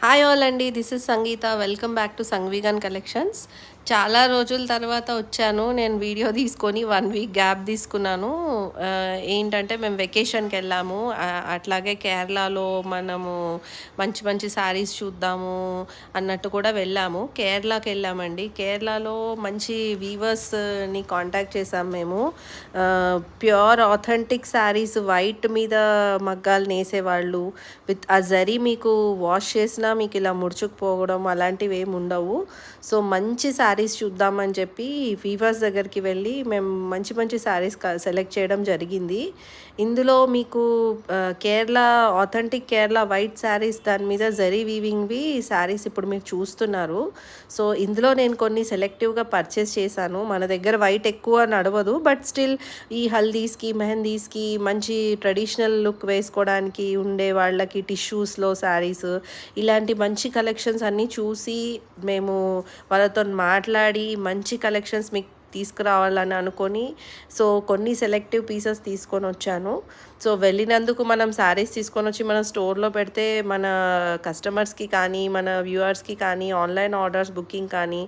Hi all అండి. This is Sangeetha. Welcome back to సంగ్వీగన్ collections. చాలా రోజుల తర్వాత వచ్చాను. నేను వీడియో తీసుకొని 1 వీక్ గ్యాప్ తీసుకున్నాను. ఏంటంటే మేము వెకేషన్‌కెళ్ళాము. అట్లాగే కేరళలో మనము మంచి మంచి శారీస్ చూద్దాము అన్నట్టు కూడా వెళ్ళాము. కేరళకెళ్ళామండి. కేరళలో మంచి వీవర్స్‌ని కాంటాక్ట్ చేసాం మేము. ప్యూర్ ఆథెంటిక్ శారీస్ వైట్ మీద మగ్గాలు నేసేవాళ్ళు. విత్ ఆ జరీ మీకు వాష్ చేసినా మీకు ఇలా ముడుచుకుపోవడం అలాంటివి ఏమి ఉండవు. సో మంచి శారీస్ చూద్దామని చెప్పి వీవర్స్ దగ్గరికి వెళ్ళి మేము మంచి మంచి శారీస్ సెలెక్ట్ చేయడం జరిగింది. ఇందులో మీకు కేరళ ఆథెంటిక్ కేరళ వైట్ శారీస్ దాని మీద జరీ వీవింగ్వి శారీస్ ఇప్పుడు మీరు చూస్తున్నారు. సో ఇందులో నేను కొన్ని సెలెక్టివ్గా పర్చేస్ చేశాను. మన దగ్గర వైట్ ఎక్కువ నడవదు, బట్ స్టిల్ ఈ హల్దీస్కి మెహందీస్కి మంచి ట్రెడిషనల్ లుక్ వేసుకోవడానికి ఉండే వాళ్ళకి టిష్యూస్లో శారీస్ ఇలాంటి మంచి కలెక్షన్స్ అన్నీ చూసి మేము వాళ్ళతో మాట్లాడి మంచి కలెక్షన్స్ మీకు తీసుకురావాలని అనుకొని సో కొన్ని సెలెక్టివ్ పీసెస్ తీసుకొని వచ్చాను. సో వెళ్ళినందుకు మనం శారీస్ తీసుకొని వచ్చి మన స్టోర్లో పెడితే మన కస్టమర్స్కి కానీ మన వ్యూవర్స్కి కానీ ఆన్లైన్ ఆర్డర్స్ బుకింగ్ కానీ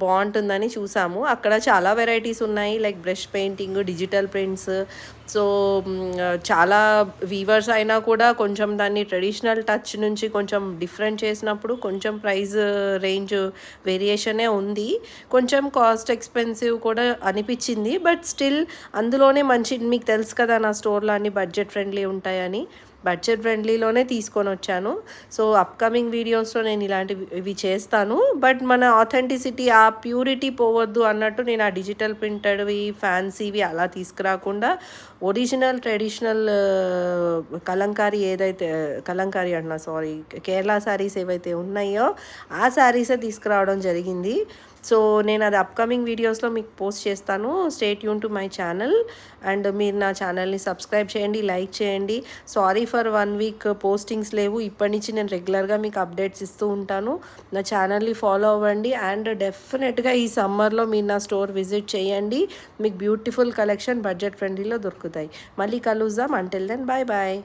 బాగుంటుందని చూసాము. అక్కడ చాలా వెరైటీస్ ఉన్నాయి, like brush painting, digital prints. So చాలా వీవర్స్ అయినా కూడా కొంచెం దాన్ని ట్రెడిషనల్ టచ్ నుంచి కొంచెం డిఫరెంట్ చేసినప్పుడు కొంచెం ప్రైస్ రేంజ్ వేరియేషనే ఉంది. కొంచెం కాస్ట్ ఎక్స్పెన్సివ్ కూడా అనిపించింది, బట్ స్టిల్ అందులోనే మంచి మీకు తెలుసు కదా నా స్టోర్లో అన్ని బడ్జెట్ ఫ్రెండ్లీ ఉంటాయని బడ్జెట్ ఫ్రెండ్లీలోనే తీసుకొని వచ్చాను. సో అప్కమింగ్ వీడియోస్లో నేను ఇవి చేస్తాను, బట్ మన ఆథెంటిసిటీ ఆ ప్యూరిటీ పోవద్దు అన్నట్టు నేను ఆ డిజిటల్ ప్రింటెడ్వి ఫ్యాన్సీవి అలా తీసుకురాకుండా ఒరిజినల్ ట్రెడిషనల్ కలంకారీ కలంకారీ అన్నా సారీ కేరళ శారీస్ ఏవైతే ఉన్నాయో ఆ శారీసే తీసుకురావడం జరిగింది. సో నేను అది అప్కమింగ్ వీడియోస్లో మీకు పోస్ట్ చేస్తాను. Stay tune to my channel and మీరు నా ఛానల్ని సబ్స్క్రైబ్ చేయండి, లైక్ చేయండి. సారీ ఫర్ 1 వీక్ పోస్టింగ్స్ లేవు. ఇప్పటి నుంచి నేను రెగ్యులర్గా మీకు అప్డేట్స్ ఇస్తూ ఉంటాను. నా ఛానల్ని ఫాలో అవ్వండి అండ్ డెఫినెట్గా ఈ సమ్మర్లో మీరు నా స్టోర్ విజిట్ చేయండి. మీకు బ్యూటిఫుల్ కలెక్షన్ బడ్జెట్ ఫ్రెండ్లీలో దొరుకుతాయి. మళ్ళీ కలుద్దాం. Until then bye bye.